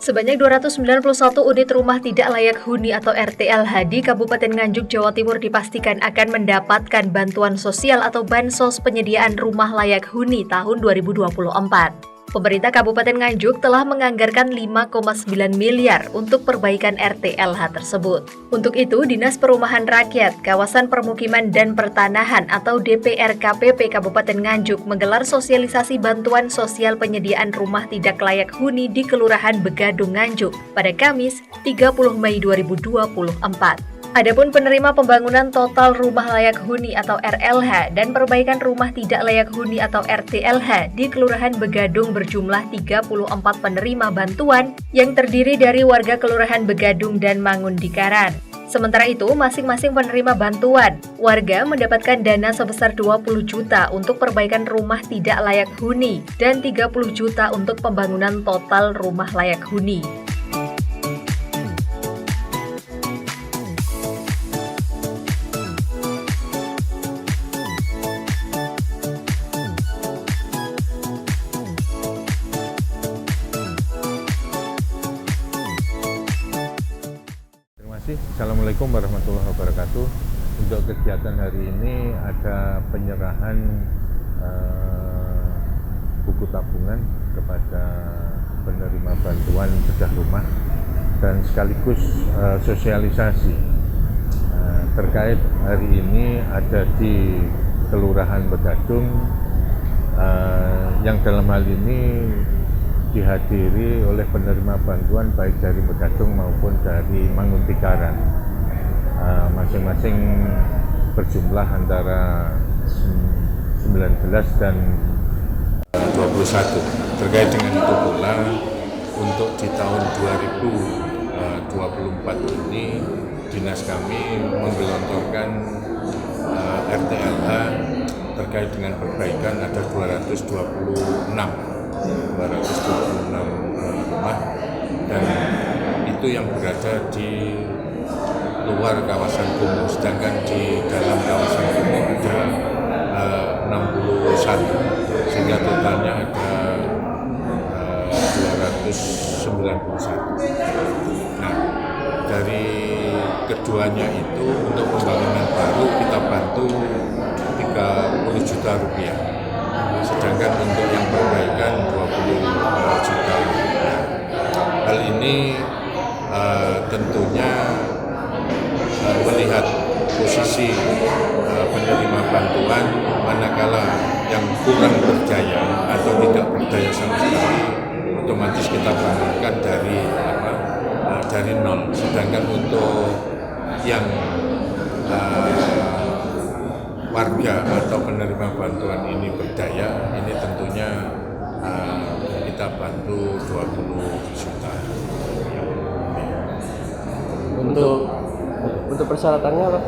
Sebanyak 291 unit rumah tidak layak huni atau RTLH di Kabupaten Nganjuk, Jawa Timur dipastikan akan mendapatkan bantuan sosial atau bansos penyediaan rumah layak huni tahun 2024. Pemerintah Kabupaten Nganjuk telah menganggarkan 5,9 miliar untuk perbaikan RTLH tersebut. Untuk itu, Dinas Perumahan Rakyat, Kawasan Permukiman dan Pertanahan atau DPRKPP Kabupaten Nganjuk menggelar sosialisasi bantuan sosial penyediaan rumah tidak layak huni di Kelurahan Begadung Nganjuk pada Kamis 30 Mei 2024. Adapun penerima pembangunan total rumah layak huni atau RLH dan perbaikan rumah tidak layak huni atau RTLH di Kelurahan Begadung berjumlah 34 penerima bantuan yang terdiri dari warga Kelurahan Begadung dan Mangundikaran. Sementara itu, masing-masing penerima bantuan, warga mendapatkan dana sebesar 20 juta untuk perbaikan rumah tidak layak huni dan 30 juta untuk pembangunan total rumah layak huni. Assalamualaikum warahmatullahi wabarakatuh. Untuk kegiatan hari ini ada penyerahan buku tabungan kepada penerima bantuan bedah rumah dan sekaligus sosialisasi terkait hari ini ada di Kelurahan Begadung yang dalam hal ini dihadiri oleh penerima bantuan baik dari Begadung maupun dari Mangundikaran, masing-masing berjumlah antara 19 dan 21. Terkait dengan itu pula, untuk di tahun 2024 ini dinas kami menggelontorkan RTLH terkait dengan perbaikan ada 226 rumah, dan itu yang berada di luar kawasan kumuh, sedangkan di dalam kawasan kumuh ada 61, sehingga totalnya ada 291. Nah, dari keduanya itu untuk pembangunan baru kita bantu 30 juta rupiah, sedangkan untuk yang perbaikan 20 juta. Hal ini tentunya melihat posisi penerima bantuan, manakala yang kurang berdaya atau tidak berdaya sama sekali, otomatis kita bangunkan dari nol. Sedangkan untuk yang warga atau penerima bantuan ini berdaya, ini tentunya kita bantu 20 juta. Untuk persyaratannya apa?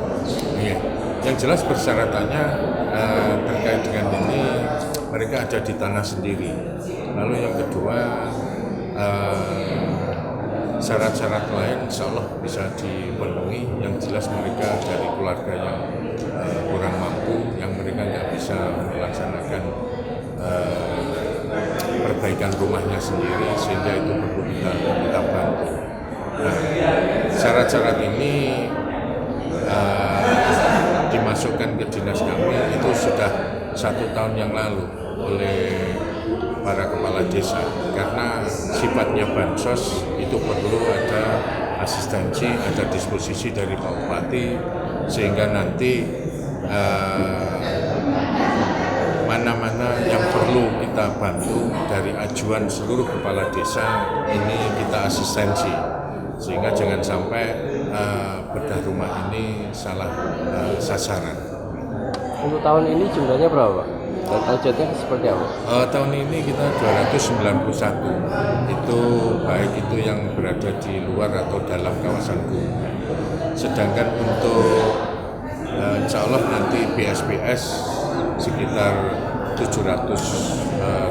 Iya, yang jelas persyaratannya terkait dengan ini mereka ada di tanah sendiri. Lalu yang kedua, syarat-syarat lain insya Allah bisa dipenuhi. Yang jelas mereka dari keluarga yang kurang mampu, yang mereka nggak bisa melaksanakan perbaikan rumahnya sendiri, sehingga itu perlu kita bantu. Nah, syarat-syarat ini dimasukkan ke dinas kami itu sudah 1 tahun yang lalu oleh para kepala desa, karena sifatnya bansos itu perlu ada asistensi, ada disposisi dari Pak Bupati, sehingga nanti mana-mana yang perlu kita bantu dari ajuan seluruh kepala desa ini kita asistensi, sehingga jangan sampai bedah rumah ini salah sasaran. Untuk tahun ini jumlahnya berapa? Dan targetnya seperti apa? Tahun ini kita 291, itu baik itu yang berada di luar atau dalam kawasan kumuh. Sedangkan untuk insya Allah nanti BSBS sekitar 700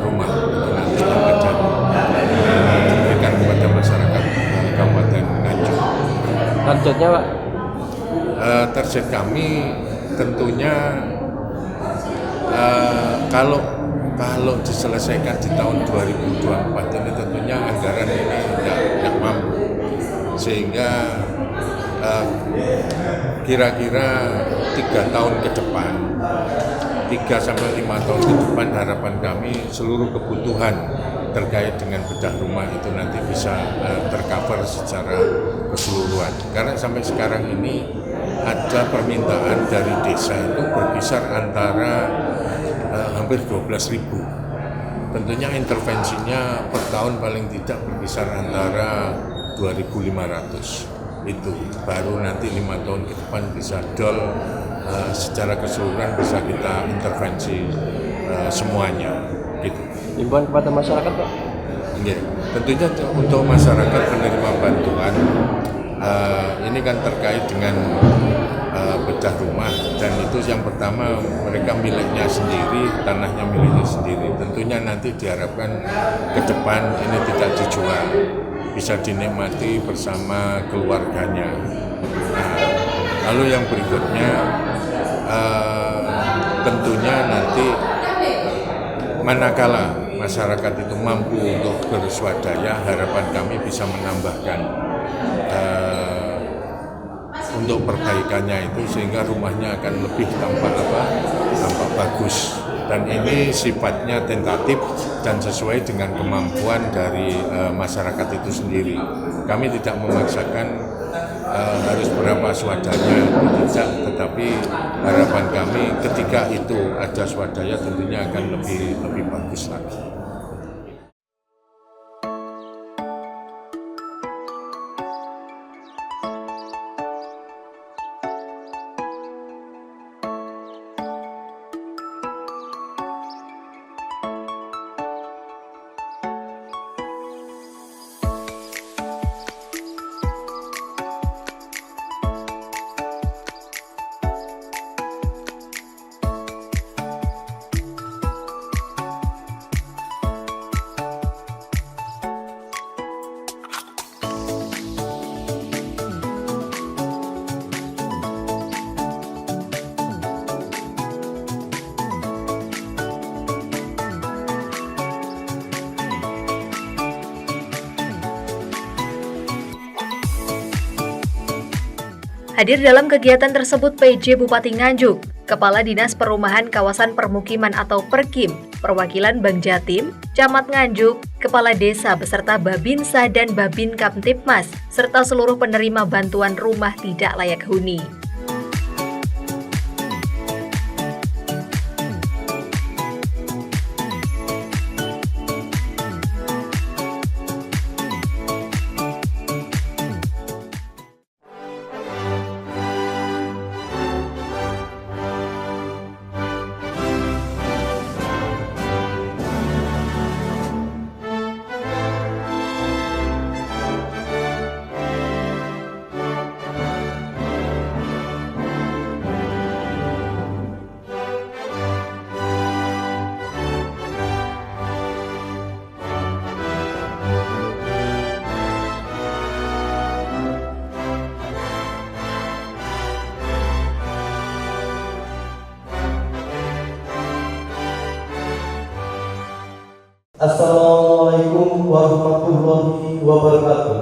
rumah itu nanti yang akan diberikan kepada masyarakat Kabupaten Nganjuk. Targetnya Pak? Target kami tentunya kalau diselesaikan di tahun 2024 ini tentunya anggaran ini tidak sehingga kira-kira 3 tahun ke depan, 3 sampai 5 tahun ke depan harapan kami seluruh kebutuhan terkait dengan bedah rumah itu nanti bisa tercover secara keseluruhan. Karena sampai sekarang ini ada permintaan dari desa itu berkisar antara hampir 12.000. Tentunya intervensinya per tahun paling tidak berkisar antara 2.500. Itu baru nanti 5 tahun ke depan bisa secara keseluruhan bisa kita intervensi semuanya gitu. Himbauan kepada masyarakat, Pak? Ya, tentunya untuk masyarakat penerima bantuan ini kan terkait dengan bedah rumah, dan itu yang pertama mereka miliknya sendiri, tanahnya miliknya sendiri. Tentunya nanti diharapkan ke depan ini tidak dijual, bisa dinikmati bersama keluarganya. Nah, lalu yang berikutnya tentunya nanti manakala masyarakat itu mampu untuk berswadaya, harapan kami bisa menambahkan untuk perbaikannya itu sehingga rumahnya akan lebih tampak bagus. Dan ini sifatnya tentatif dan sesuai dengan kemampuan dari masyarakat itu sendiri. Kami tidak memaksakan harus berapa swadanya, tidak, tetapi harapan kami ketika itu ada swadaya tentunya akan lebih bagus lagi. Hadir dalam kegiatan tersebut PJ Bupati Nganjuk, Kepala Dinas Perumahan Kawasan Permukiman atau Perkim, perwakilan Bank Jatim, Camat Nganjuk, Kepala Desa beserta Babinsa dan Babin Kamtipmas, serta seluruh penerima bantuan rumah tidak layak huni. Assalamualaikum warahmatullahi wabarakatuh.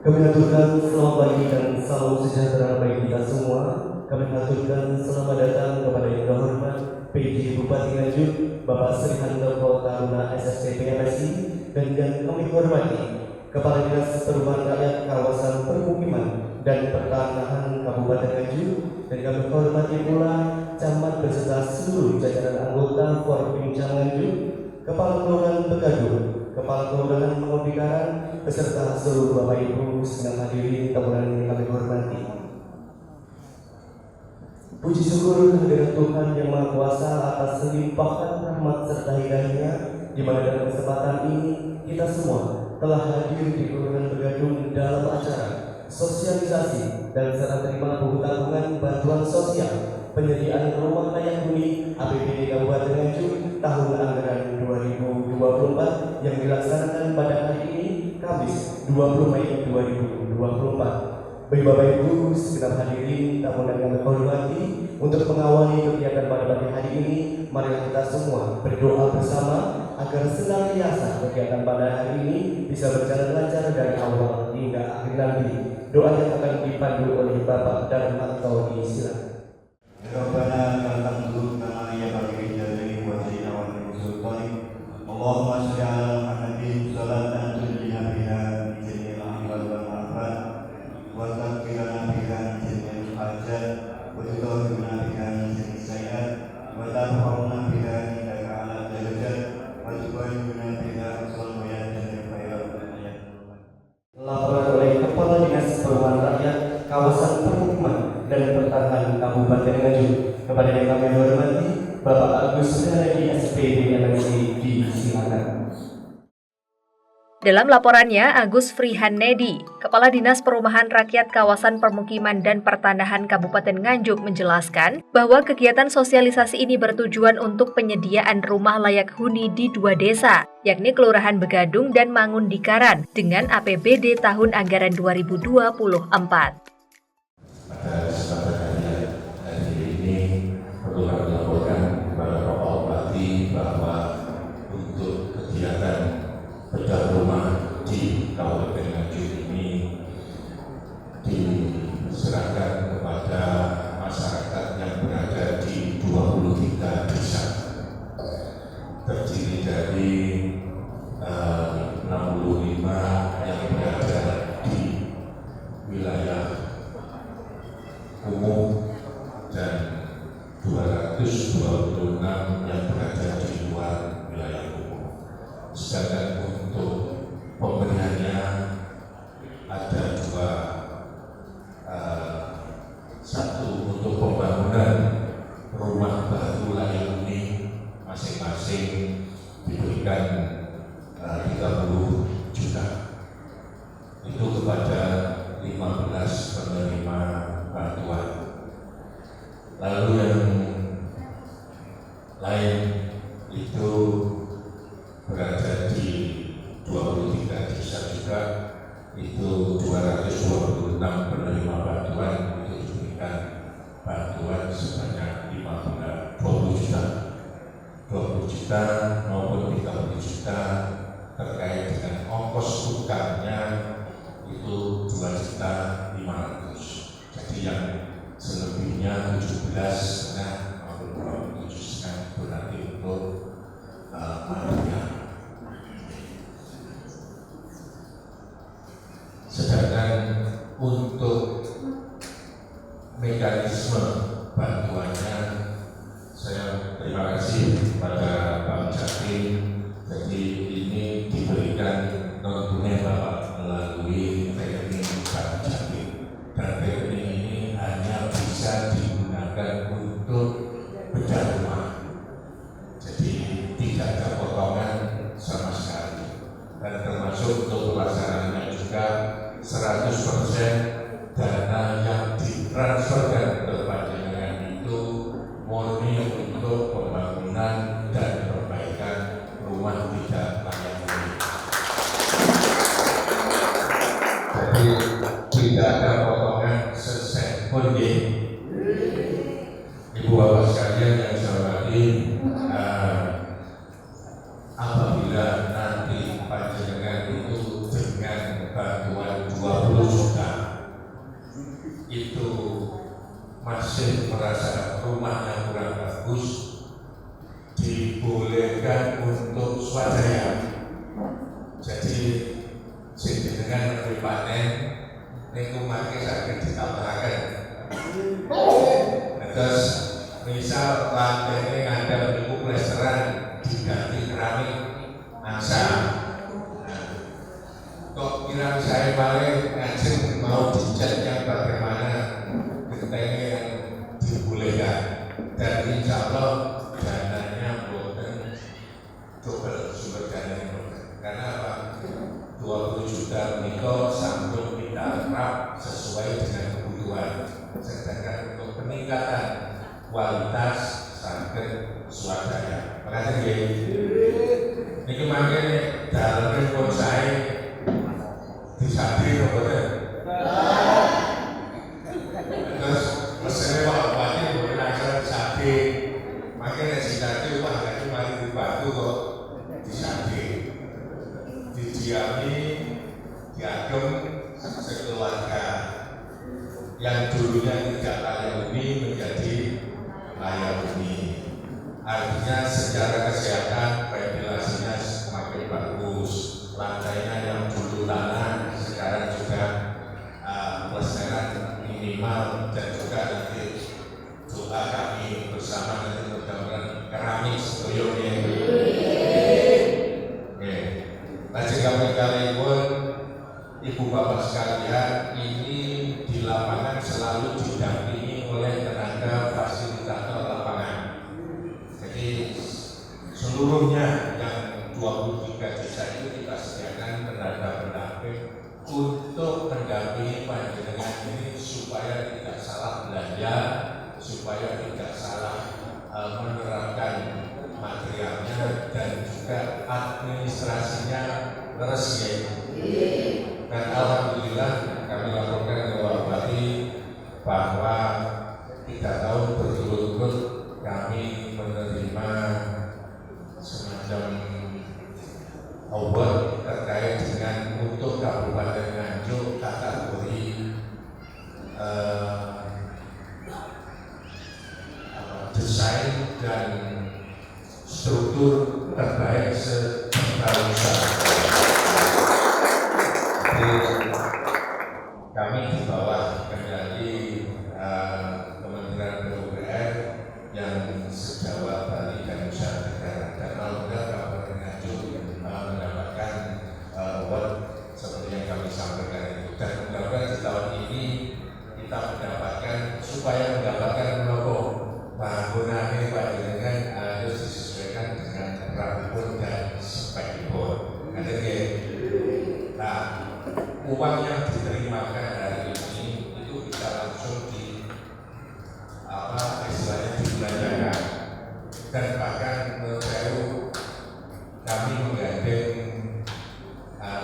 Kami aturkan selamat pagi dan salam sejahtera bagi kita semua. Kami aturkan selamat datang kepada yang terhormat PJ Bupati Nganjuk, Bapak Sri Handoko Taruna SSC PMSI, dan yang kami hormati Kepala Dinas Perumahan Rakyat Kawasan Permukiman dan Pertanahan Kabupaten Nganjuk, dan kami hormati pula Camat beserta seluruh jajaran anggota Forpimda Nganjuk, Kepala Kelurahan Begaduh, Kepala Kelurahan Mangobikaran, beserta seluruh Bapak Ibu sedang hadirin tamunan yang kami hormati. Puji syukur kehadirat Tuhan yang Maha Kuasa atas limpahan rahmat serta hidayah-Nya, di mana dalam kesempatan ini kita semua telah hadir di Kelurahan Begaduh dalam acara sosialisasi dan serah terima buku tabungan bantuan sosial penyediaan rumah layak huni APBD Kabupaten Nganjuk tahun anggaran 2024 yang dilaksanakan pada hari ini Kamis 20 Mei 2024. Bagi Bapak Ibu segenap hadirin tamu yang kami hormati, untuk mengawali kegiatan pada pagi hari ini, marilah kita semua berdoa bersama agar senantiasa kegiatan pada hari ini bisa berjalan lancar dari awal hingga akhir nanti. Doa yang akan dipandu oleh Bapak Darmanto. Silakan. Rabbana la taqulu kama yabghi jalali wa sayyidina wa sultani Allahumma shalli ala Muhammadin salatan tunjina biha min jami'il ahwal wal afat wa taqina biha min jami'il hajat wa tudhhirna biha min jami'is sayyi'at wa tarhamna biha indaka ala darajat wa tubayyina biha asal wa jami'il khairat. Laporan oleh Kepala Dinas Perumahan Rakyat Kawasan Permukiman dan Pertahanan Kabupaten Nganjuk. Kepada yang kami hormati, Bapak Agus Sudaradi SPD MSI, disilakan. Dalam laporannya, Agus Frihanedi, Kepala Dinas Perumahan Rakyat Kawasan Permukiman dan Pertanahan Kabupaten Nganjuk menjelaskan bahwa kegiatan sosialisasi ini bertujuan untuk penyediaan rumah layak huni di 2 desa, yakni Kelurahan Begadung dan Mangundikaran dengan APBD tahun anggaran 2024. Pada kesempatan hari ini perlu kami laporkan kepada Bapak Bupati bahwa untuk kegiatan bedah rumah di Kabupaten Nganjuk ini diserahkan kepada masyarakat yang berada di 23 desa, terdiri dari 65 yang berada di wilayah umum dan 226 yang berada di luar wilayah umum. Sedangkan untuk pemberiannya ada 2, satu untuk pembangunan rumah baru layak huni masing-masing diberikan 30 juta. Itu kepada 15 penerima bantuan. Lalu yang lain itu berada di 23 desa juga, itu 226 penerima bantuan, itu diberikan bantuan sebanyak 20 juta maupun 30 juta terkait dengan ongkos utamanya itu 2.500.000. Jadi yang selebihnya 17,5 maupun 27,5 itu nanti untuk manusia. Sedangkan untuk mekanisme bantuannya, saya terima kasih kepada Pak Jatim. Jadi ini diberikan non tunai Bapak melalui rekening Pak Jatim, dan rekening ini hanya bisa digunakan untuk bedah rumah. Jadi tidak ada potongan sama sekali, dan termasuk untuk pelaksanaannya juga 100% dana yang ditransferkan ke panjenengan itu murni untuk pembangunan dan perbaikan rumah tidak layak huni. Jadi tidak ada potongan sesen pun. Ibu bapak sekalian yang saya hormati, apabila nanti panjenengan itu dengan bantuan 20 juta itu masih merasa rumahnya kurang bagus, dibolehkan untuk swadaya. Jadi dengan panen niku mangke saged ditambahaken. Terus misal lantai ngandel niku plesteran diganti keramik angsa. Kok kira saya balik ngajeng mau dicatnya bagaimana gentengnya yang dibolehkan, dan insya Allah dananya bukan double sumber dana karena apa? 20 juta niko sampun kita serap sesuai dengan kebutuhan. Sedangkan untuk peningkatan kualitas saged swadaya. Makasih nggih. Niki mangke dalemipun sae disadhi to boten? rumah tadi mari dibantu kok disade, didiami, diagem sekeluarga yang dulunya tidak layak huni menjadi layak huni. Artinya secara kesehatan ventilasinya semakin bagus, lantainya yang dulu tanah sekarang juga pelestarian minimal, dan juga nanti doa kami bersama nanti mudah-mudahan keramik sedoyonya. Lajeng kami pun Ibu Bapak sekalian, ini di lapangan selalu didampingi oleh tenaga fasilitator lapangan. Jadi seluruhnya yang 23 desa itu kita sediakan tenaga pendamping untuk mendampingi panjenengan ini supaya tidak salah belanja, supaya tidak salah menerapkan materialnya, dan juga administrasinya leres ya. Dan alhamdulillah kami laporkan ke Bapak Bupati bahwa 3 tahun berturut-turut kami menerima semacam award terkait dengan untuk Kabupaten Nganjuk kategori desain dan struktur terbaik se-Indonesia. Kami di bawah kendali Kementerian PUPR yang se-Jawa, Bali, dan Nusa Tenggara, dan alhamdulillah Kabupaten Nganjuk mendapatkan award seperti yang kami sampaikan itu. Dan mudah-mudahan di tahun ini kita mendapatkan, supaya mendapatkan logo bangunan ini panjenengan harus disesuaikan dengan rapor dan spekipun. Ada ya. Nah, uang yang diterimakan hari ini itu bisa langsung istilahnya dibelanjakan. Dan bahkan menurut saya kami menggandeng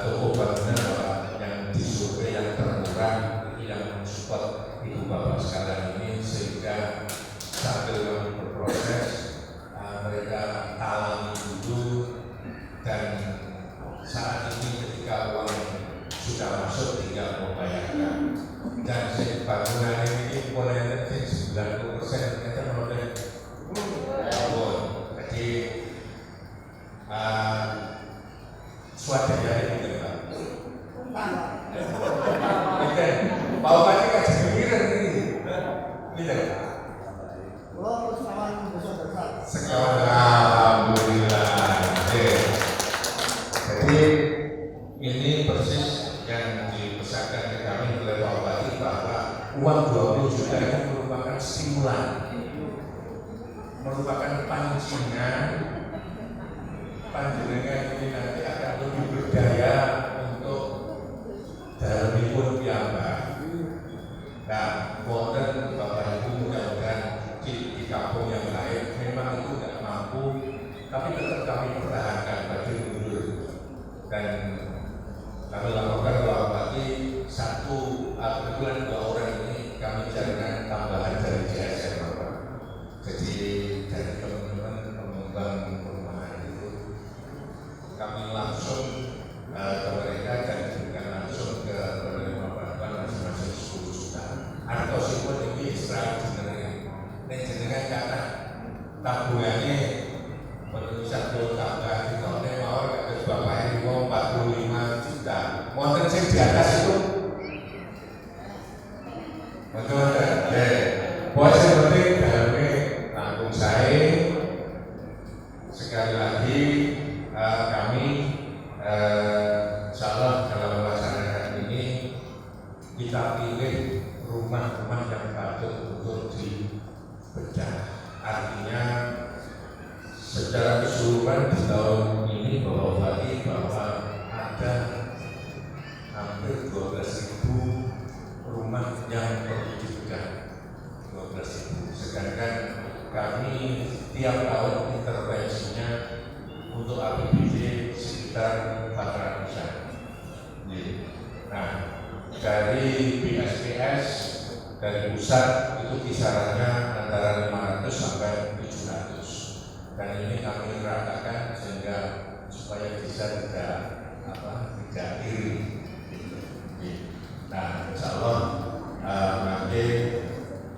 toko bangunan yang disurvei yang termurah itu yang mensupport Ibu Bapak sekalian ini, sehingga sambil kami berproses mereka talangi dulu, dan saat ini ketika uang sudah masuk tinggal membayarkan. Dan bangunan ini mulai 90% kita mulai bangun. Jadi swadaya ini Pak. Pak Bupati kan kepikiran ini. Sekawan alhamdulillah. Jadi ini persis yang dipesankan ke kami oleh Pak Bupati bahwa uang 20 juta itu merupakan stimulan, merupakan pancingan panjenengan ini nanti akan lebih berdaya untuk dalemipun piyambak. Nah, wonten Bapak Ibu mudah-mudahan di kampung yang lain memang itu tidak mampu, tapi tetap kami pertahankan bagi mundur. Dan kami laporkan Bapak Bupati, kebetulan 2 orang ini kami carikan tambahan dari JSN Bapak. Jadi dari teman-teman pengembang perumahan itu kami langsung ke mereka dan diberikan langsung ke penerima bantuan masing-masing 10 juta. Artosipun ini extraordinary. Ini jenengan kata tabungannya menurut satu tambah di tahunnya mawar kata Bapak ini 45 juta. Mohon sing di atas itu betul-betul. Buat yang penting dalamnya tanggung saya. Sekali lagi kami insyaallah dalam melaksanakan ini kita pilih rumah-rumah yang patut untuk dibedah. Artinya secara keseluruhan di tahun ini bahwa ada hampir 12.000 rumah yang perlu dibedah. 12.000. Sedangkan kami tiap tahun intervensinya untuk APBD sekitar 400-an. Nah, dari BSPS dari pusat itu kisarannya antara 500 sampai 700. dan ini kami ratakan sehingga supaya bisa tidak iri. Nah, insya Allah nanti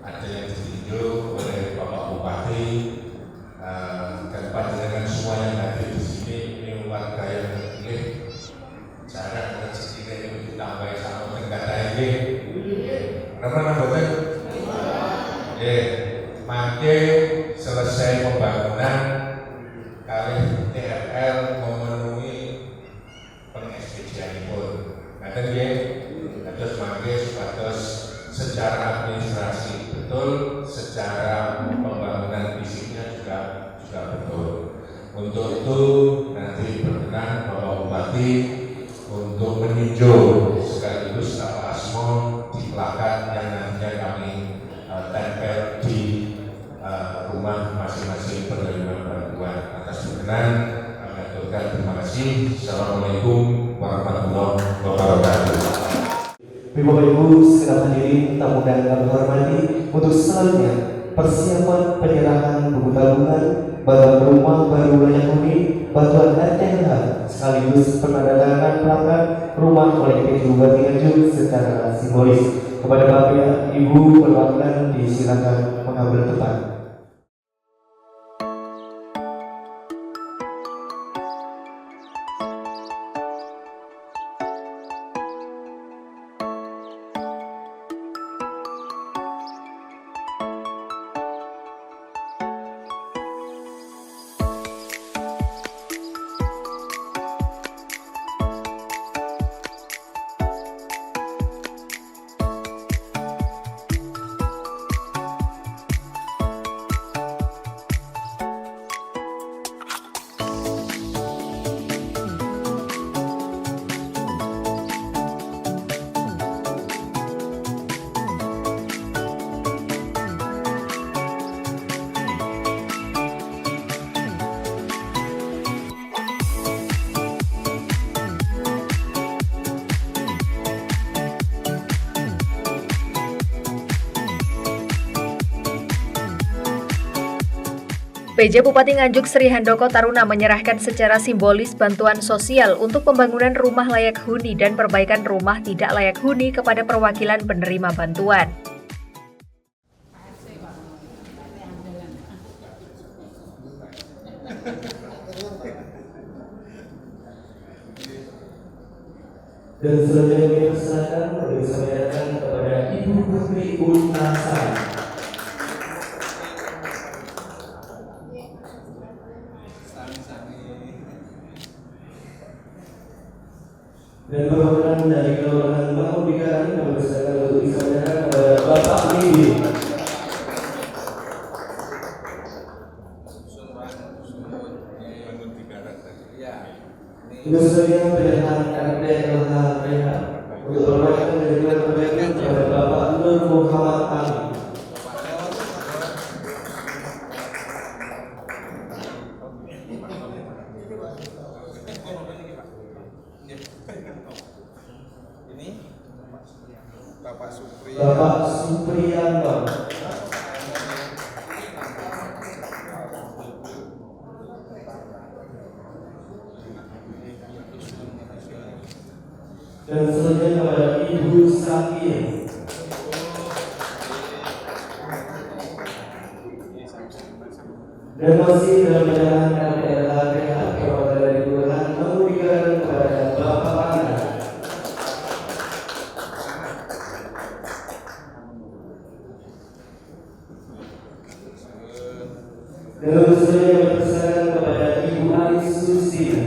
ada yang ditinjau oleh Bapak Bupati dan panjenengan semua yang hadir di sini. Ini warga yang terpilih, jarak rezeki ini ditambah sama tenggara ini. Kenapa namanya? Makin selesai pembangunan kali TRL memenuhi peng-SPJ pun. Nanti dia terus makin sebatas secara administrasi betul, secara pembangunan fisiknya juga betul. Untuk itu nanti berkenan Bapak Bupati untuk meninjau sekaligus Pak Asmo di plakat yang nantinya kami tempel di rumah masing-masing penerima bantuan. Atas berkenan kami aturkan terima kasih. Assalamualaikum warahmatullahi wabarakatuh. Bapak Ibu sekalian hadirin tamu dan kami hormati, untuk selanjutnya persiapan penyerahan buku tabungan, bantuan rumah baru layak huni, bantuan RTLH sekaligus penandatanganan plakat rumah oleh PJ Bupati Nganjuk secara simbolis. Kepada Bapak Ibu perwakilan disilakan mengambil tempat. PJ Bupati Nganjuk Sri Handoko Taruna menyerahkan secara simbolis bantuan sosial untuk pembangunan rumah layak huni dan perbaikan rumah tidak layak huni kepada perwakilan penerima bantuan. Dan selanjutnya kami persilakan untuk disampaikan kepada Ibu Putri Unasa. Dan perwakilan dari Kelurahan Mangkubigaran kami persilakan untuk disampaikan kepada Bapak Nidi. Itu saja pilihan RTLH untuk perwakilan dari Kelurahan kepada Bapak Nur Muhammad Ali. Ini Bapak Supriyanto. Dan selanjutnya kepada Ibu Sakir. Dan masih dalam perjalanan RTLH perwakilan dari Kelurahan Mangkubigaran kepada Bapak Anda. Dan selanjutnya persilakan kepada Ibu Alis Sustina.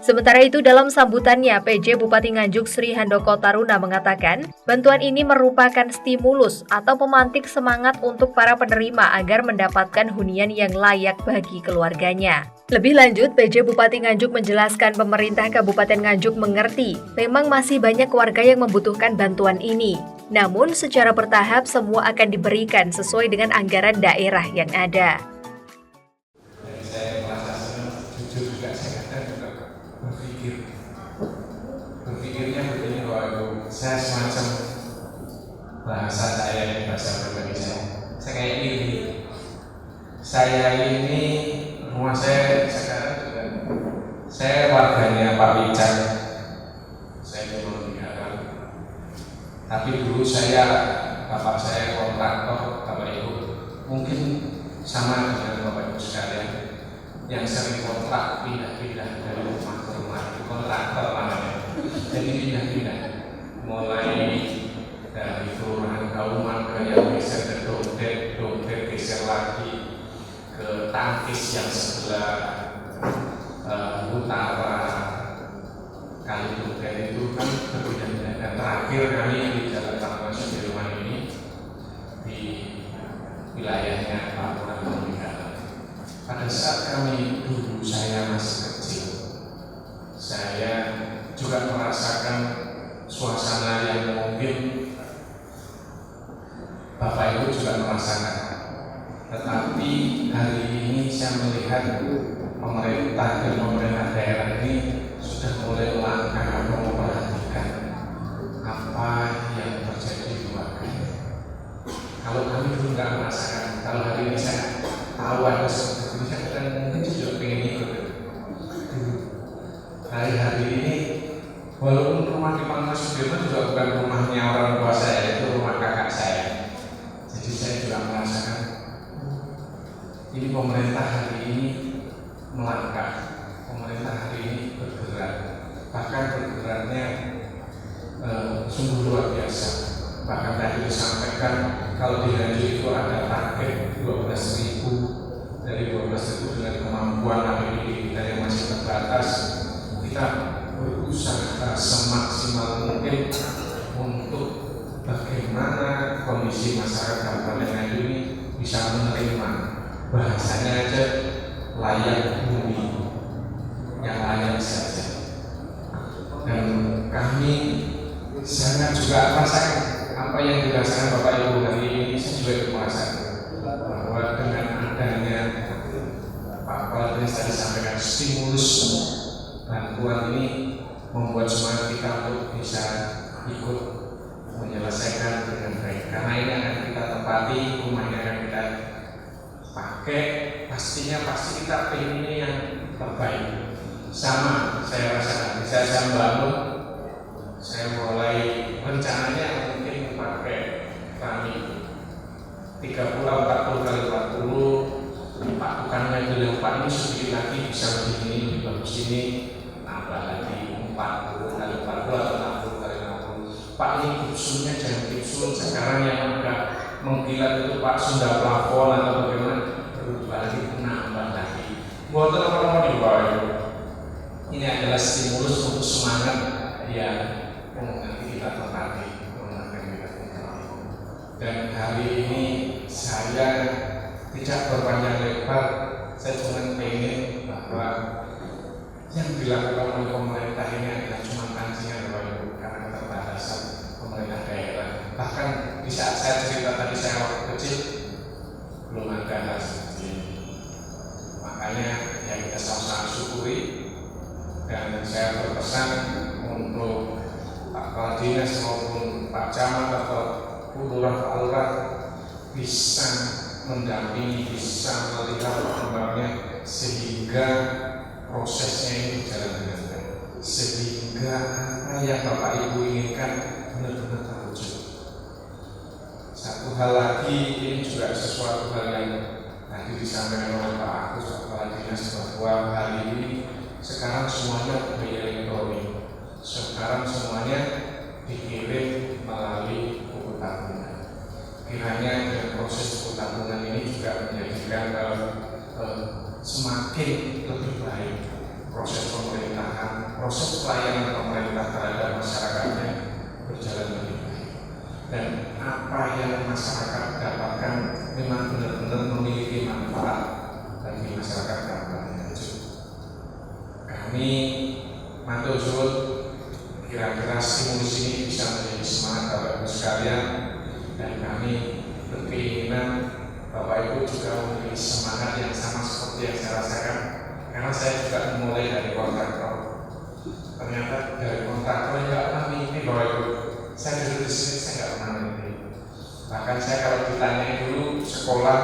Sementara itu, dalam sambutannya, PJ Bupati Nganjuk Sri Handoko Taruna mengatakan, bantuan ini merupakan stimulus atau pemantik semangat untuk para penerima agar mendapatkan hunian yang layak bagi keluarganya. Lebih lanjut, PJ Bupati Nganjuk menjelaskan pemerintah Kabupaten Nganjuk mengerti, memang masih banyak warga yang membutuhkan bantuan ini. Namun, secara bertahap semua akan diberikan sesuai dengan anggaran daerah yang ada. Berpikirnya begini, bahwa saya semacam bahasa saya, bahasa pribadi saya kayak gini, saya ini rumah saya sekarang juga, saya warganya Pak Wicak, saya dulu meninggalkan, tapi dulu bapak saya kontraktor, Bapak Ibu mungkin sama dengan Bapak Ibu sekalian yang sering kontrak pindah-pindah dari rumah ke rumah, kontraktor namanya. Jadi pindah-pindah, mulai dari kelurahan Kauman ke yang geser ke dompet geser lagi ke Tangkis yang sebelah utara kali dompet itu kan berpindah-pindah. Dan terakhir kami di Jalan Taman Sudirman ini di wilayahnya Pak Lurah Meninggal. Pada saat kami dulu saya masih kecil, saya juga merasakan suasana yang mungkin Bapak Ibu juga merasakan. Tetapi hari ini saya melihat pemerintah dan pemerintah daerah ini sudah mulai melangkah atau memperhatikan apa yang terjadi di warganya. Kalau kami dulu nggak merasakan, kalau hari ini saya tahu ada seperti ini, saya mungkin juga pengen ikut. Hari-hari ini, walaupun rumah di Pangkas Sudirman juga bukan rumahnya orang tua saya, itu rumah kakak saya. Jadi saya juga merasakan ini pemerintah hari ini melangkah, pemerintah hari ini bergerak, bahkan bergeraknya sungguh luar biasa. Bahkan tadi disampaikan kalau di Nganjuk itu ada target 12.000, dari 12.000 dengan kemampuan APBD kita yang masih terbatas, kita berusaha semaksimal mungkin untuk bagaimana kondisi masyarakat Kabupaten Nganjuk ini bisa menerima, bahasanya aja layak huni, yang layak saja. Dan kami sangat juga merasakan apa yang dirasakan Bapak Ibu hari ini. Saya juga merasakan bahwa dengan adanya Pak Kepala Dinas tadi sampaikan stimulus bantuan ini membuat semangat kita untuk bisa ikut menyelesaikan dengan baik. Karena ini akan kita tempati, rumahnya akan kita pakai, pasti kita pengennya yang terbaik. Sama saya rasakan, saya bangun, saya mulai rencananya mungkin pakai kami 30-40 kali 40, Pak bukannya bilang Pak ini sedikit lagi bisa begini, lebih bagus ini, nambah lagi 40 kali 40 atau 60 kali 60. Pak ini gipsulnya jangan gipsul sekarang yang agak mengkilat itu Pak sudah plafon atau bagaimana, berubah lagi, nambah lagi. Buat apa mau dibawa? Ini adalah stimulus untuk semangat ya nanti kita tempati. Dan hari ini saya tidak berpanjang lebar, saya cuma pengen bahwa yang dilakukan oleh pemerintah ini adalah cuma pancingan Bapak Ibu karena keterbatasan pemerintah daerah. Bahkan di saat saya cerita tadi saya waktu kecil belum ada hal seperti ini. Makanya ya kita sama-sama syukuri. Dan saya berpesan untuk Pak Kepala Dinas maupun Pak Camat atau lurah-lurah bisa mendampingi, bisa melihat perkembangannya sehingga prosesnya ini berjalan dengan baik, sehingga apa yang Bapak Ibu inginkan benar-benar terwujud. Satu hal lagi, ini juga sesuatu hal yang tadi disampaikan oleh Pak Agus Kepala Dinas bahwa hari ini sekarang semuanya biaya elektronik, sekarang semuanya dikirim melalui buku tabungan. Kiranya dengan proses buku tabungan ini juga menjadikan semakin lebih baik proses pemerintahan yang masyarakat dapatkan memang benar-benar memiliki manfaat bagi masyarakat Kabupaten Nganjuk. Kami matur suwun kira-kira stimulus ini bisa menjadi semangat Bapak Ibu sekalian, dan kami berkeinginan Bapak Ibu juga memiliki semangat yang sama seperti yang saya rasakan, karena saya juga memulai dari kontraktor. Ternyata dari kontraktor yang nggak pernah mimpi Bapak Ibu, saya duduk di sini saya nggak pernah mimpi. Bahkan saya kalau ditanya dulu sekolah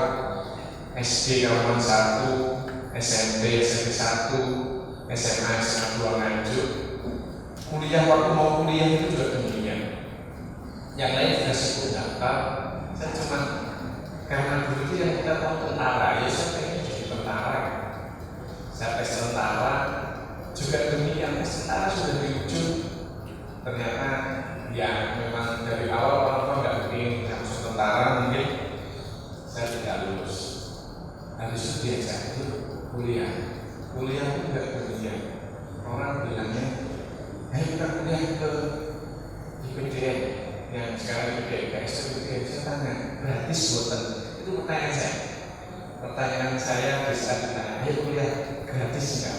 SD Kauman 1, SMP 1, SMA 2 Nganjuk, kuliah waktu mau kuliah itu juga demikian. Yang lain sudah sibuk daftar, saya cuma karena dulu itu yang kita tahu tentara, ya saya pengen jadi tentara. Saya tes tentara juga demikian, tes tentara sudah di ujung. Ternyata ya memang dari awal orang tua nggak ingin masuk tentara, mungkin saya tidak lulus. Habis itu diajak itu kuliah itu nggak demikian. Orang bilangnya, ayo kita kuliah ke IPDN yang sekarang IPDN, saya tanya, gratis buatan? Itu pertanyaan saya bisa ditanya, ayo kuliah gratis enggak?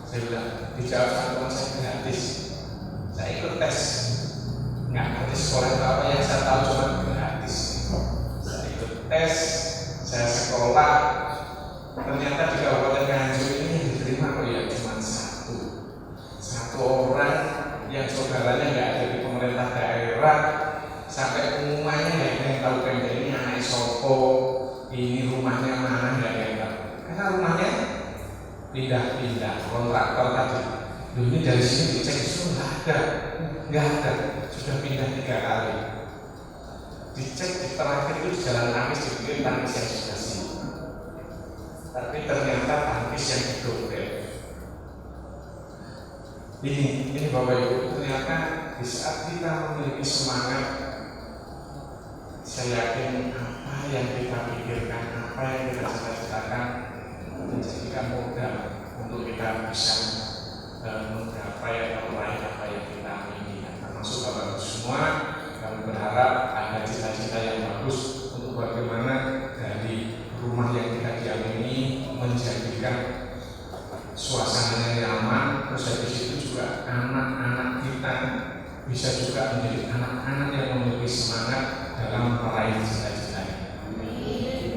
Saya bilang, dijawab sama saya gratis. Saya ikut tes, nggak ngerti sekolah itu apa, yang saya tahu cuma gratis. Saya ikut tes, saya sekolah, ternyata di Kabupaten Nganjuk ini yang diterima kok ya cuma satu orang yang saudaranya nggak ada di pemerintah daerah, sampai pengumumannya nggak ada yang tahu Pemda ini anak sopo, ini rumahnya mana, nggak ada yang tahu. Karena rumahnya pindah-pindah kontraktor tadi. Loh, ini dari sini dicek itu nggak ada, sudah pindah 3 kali. Dicek di terakhir itu jalan Tangkis dipikir Tangkis yang sudah sini, tapi ternyata Tangkis yang didobel. Ini Bapak Ibu, ternyata di saat kita memiliki semangat, saya yakin apa yang kita pikirkan, apa yang kita cita-citakan menjadikan modal untuk kita bisa menggapai atau meraih apa yang kita inginkan. Termasuk Bapak Ibu semua, kami berharap ada cita-cita yang bagus untuk bagaimana dari rumah yang kita diam ini menjadikan suasananya nyaman, terus habis itu juga anak-anak kita bisa juga menjadi anak-anak yang memiliki semangat dalam meraih cita-citanya.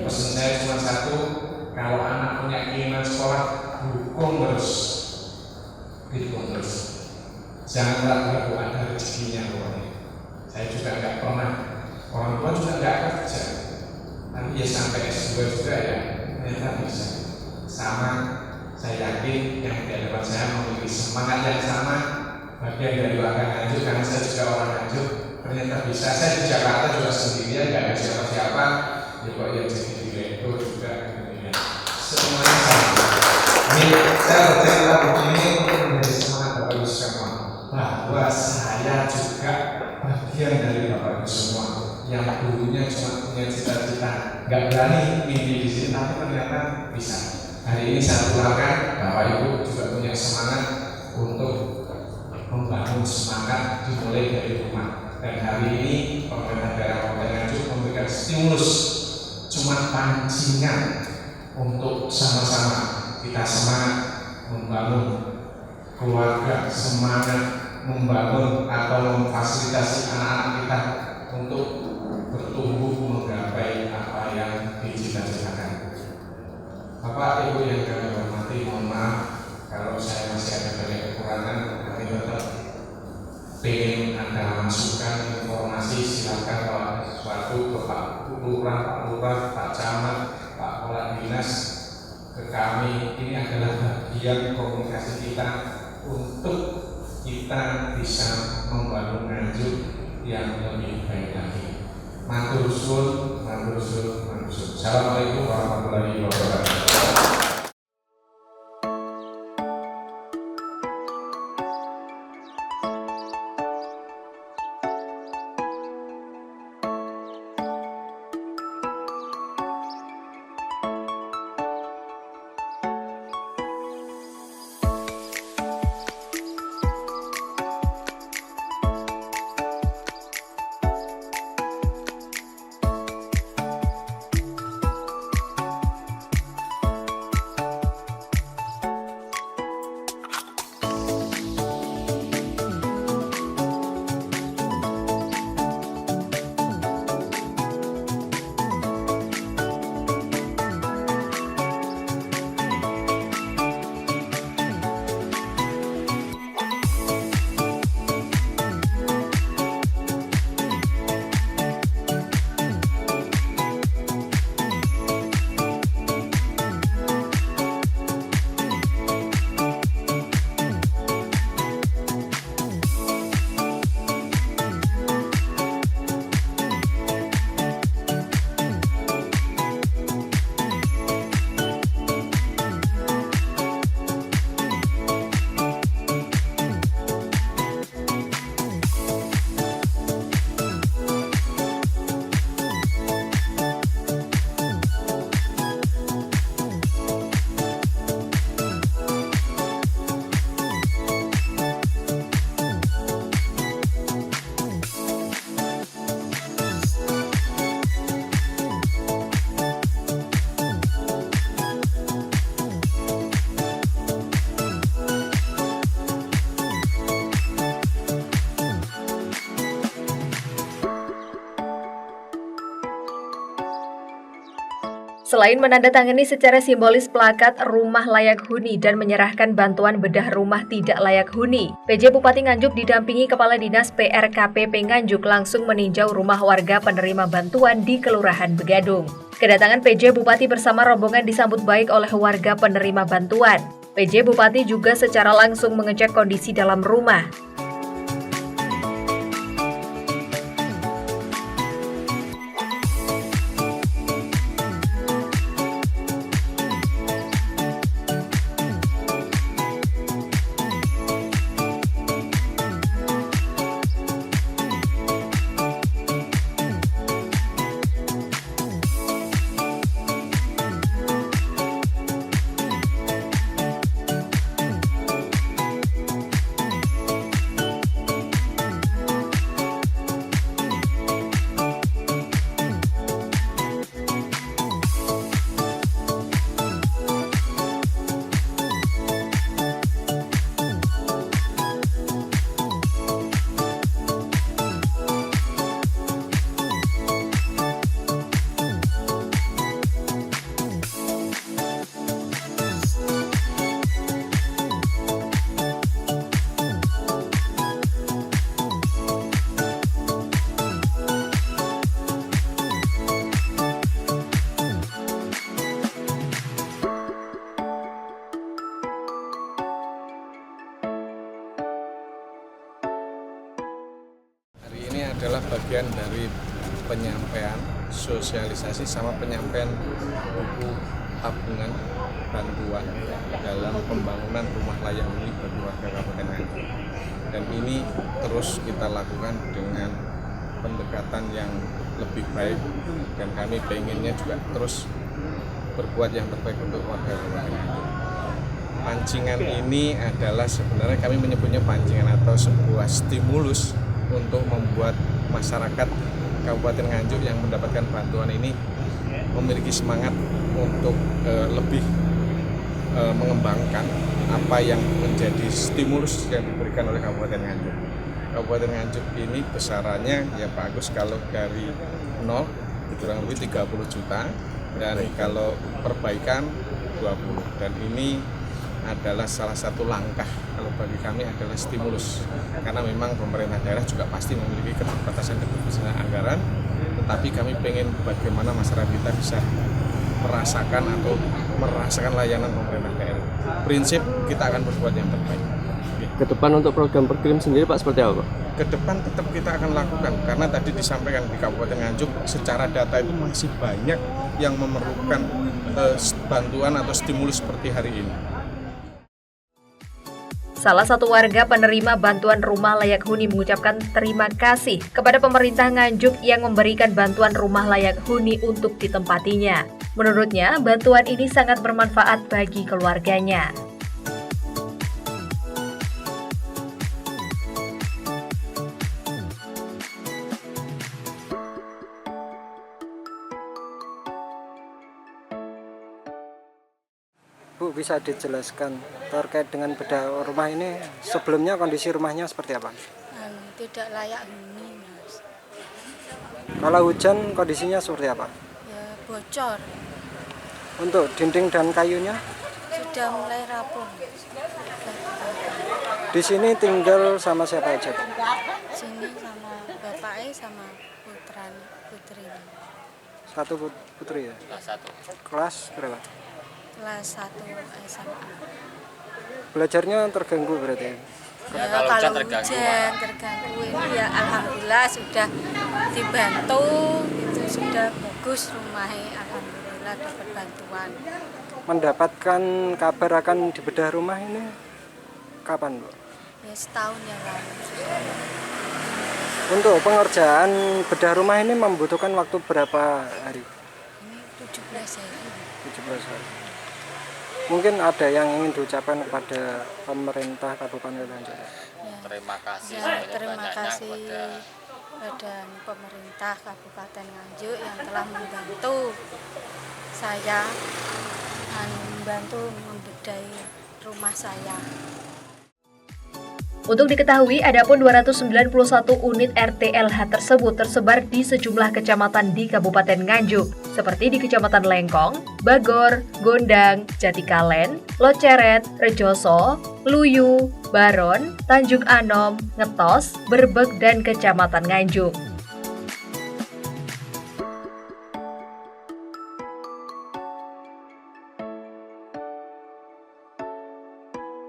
Pesan saya cuma satu, kalau anak punya keinginan sekolah, dukung terus. Jangan ragu-ragu, ada rezekinya pokoknya. Saya juga nggak pernah, orang tua juga nggak kerja, tapi ya sampai S2 juga ya, ternyata bisa. Sama, saya yakin yang di hadapan saya memiliki semangat yang sama, bagian dari warga Nganjuk, karena saya juga orang Nganjuk, ternyata bisa. Saya di Jakarta juga sendirian, nggak ada siapa-siapa, ya kok ya jadi direktur juga, gitu ya. Semuanya sama. Ini saya bercerita begini untuk menjadi semangat Bapak Ibu semua, bahwa saya juga bagian dari Bapak Ibu semua yang dulunya cuma punya cita-cita, nggak berani mimpi di sini, tapi ternyata bisa. Hari ini saya tularkan, Bapak Ibu juga punya semangat untuk membangun semangat dimulai dari rumah. Dan hari ini pemerintah daerah Kabupaten Nganjuk memberikan stimulus, cuma pancingan untuk sama-sama kita semangat membangun keluarga, semangat membangun atau memfasilitasi anak-anak kita untuk bertumbuh menggapai apa yang dicita-citakan. Bapak Ibu yang kami hormati, mohon maaf kalau saya masih ada banyak kekurangan. Kami tetap ingin ada masukan, informasi, silakan kalau ada sesuatu ke Pak Lurah, Pak Camat, Pak Kepala Dinas, ke kami. Ini adalah bagian komunikasi kita untuk kita bisa membangun Nganjuk yang lebih baik lagi. Matur suwun. Assalamualaikum warahmatullahi wabarakatuh. Selain menandatangani secara simbolis plakat rumah layak huni dan menyerahkan bantuan bedah rumah tidak layak huni, PJ Bupati Nganjuk didampingi Kepala Dinas PRKPP Nganjuk langsung meninjau rumah warga penerima bantuan di Kelurahan Begadung. Kedatangan PJ Bupati bersama rombongan disambut baik oleh warga penerima bantuan. PJ Bupati juga secara langsung mengecek kondisi dalam rumah. Adalah bagian dari penyampaian sosialisasi sama penyampaian buku tabungan bantuan dalam pembangunan rumah layak huni bagi warga Kabupaten Nganjuk. Dan ini terus kita lakukan dengan pendekatan yang lebih baik dan kami pengennya juga terus berbuat yang terbaik untuk warga Kabupaten Nganjuk. Pancingan ini adalah sebenarnya kami menyebutnya pancingan atau sebuah stimulus untuk membuat masyarakat Kabupaten Nganjuk yang mendapatkan bantuan ini memiliki semangat untuk lebih mengembangkan apa yang menjadi stimulus yang diberikan oleh Kabupaten Nganjuk. Kabupaten Nganjuk ini besarannya ya Pak Agus, kalau dari 0 kurang lebih 30 juta dan kalau perbaikan 20, dan ini adalah salah satu langkah kalau bagi kami adalah stimulus, karena memang pemerintah daerah juga pasti memiliki keterbatasan anggaran, tetapi kami pengen bagaimana masyarakat kita bisa merasakan layanan pemerintah daerah. Prinsip kita akan berbuat yang terbaik. Ke depan untuk program sendiri Pak seperti apa Pak? Ke depan tetap kita akan lakukan, karena tadi disampaikan di Kabupaten Nganjuk secara data itu masih banyak yang memerlukan bantuan atau stimulus seperti hari ini. Salah satu warga penerima bantuan rumah layak huni mengucapkan terima kasih kepada pemerintah Nganjuk yang memberikan bantuan rumah layak huni untuk ditempatinya. Menurutnya, bantuan ini sangat bermanfaat bagi keluarganya. Bu, bisa dijelaskan terkait dengan bedah rumah ini, sebelumnya kondisi rumahnya seperti apa? Tidak layak huni, Mas. Kalau hujan kondisinya seperti apa? Ya, bocor. Untuk dinding dan kayunya? Sudah mulai rapuh. Di sini tinggal sama siapa aja? Sini sama bapaknya sama putri. Satu putri ya? Kelas berapa? Kelas 1 SMA. Belajarnya terganggu berarti? Ya, kalau hujan terganggu ini ya alhamdulillah sudah dibantu, itu sudah bagus rumahnya, alhamdulillah dapat bantuan. Mendapatkan kabar akan dibedah rumah ini kapan, Bu? Ya, setahun yang lalu. Untuk pengerjaan bedah rumah ini membutuhkan waktu berapa hari? Ini 17 hari. 17 hari. Mungkin ada yang ingin diucapkan kepada pemerintah Kabupaten Nganjuk. Ya, terima kasih kepada pemerintah Kabupaten Nganjuk yang telah membantu saya dan membantu membedahi rumah saya. Untuk diketahui, adapun 291 unit RTLH tersebut tersebar di sejumlah kecamatan di Kabupaten Nganjuk, seperti di Kecamatan Lengkong, Bagor, Gondang, Jatikalen, Loceret, Rejoso, Luyu, Baron, Tanjung Anom, Ngetos, Berbek, dan Kecamatan Nganjuk.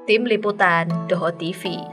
Tim Liputan Doho TV.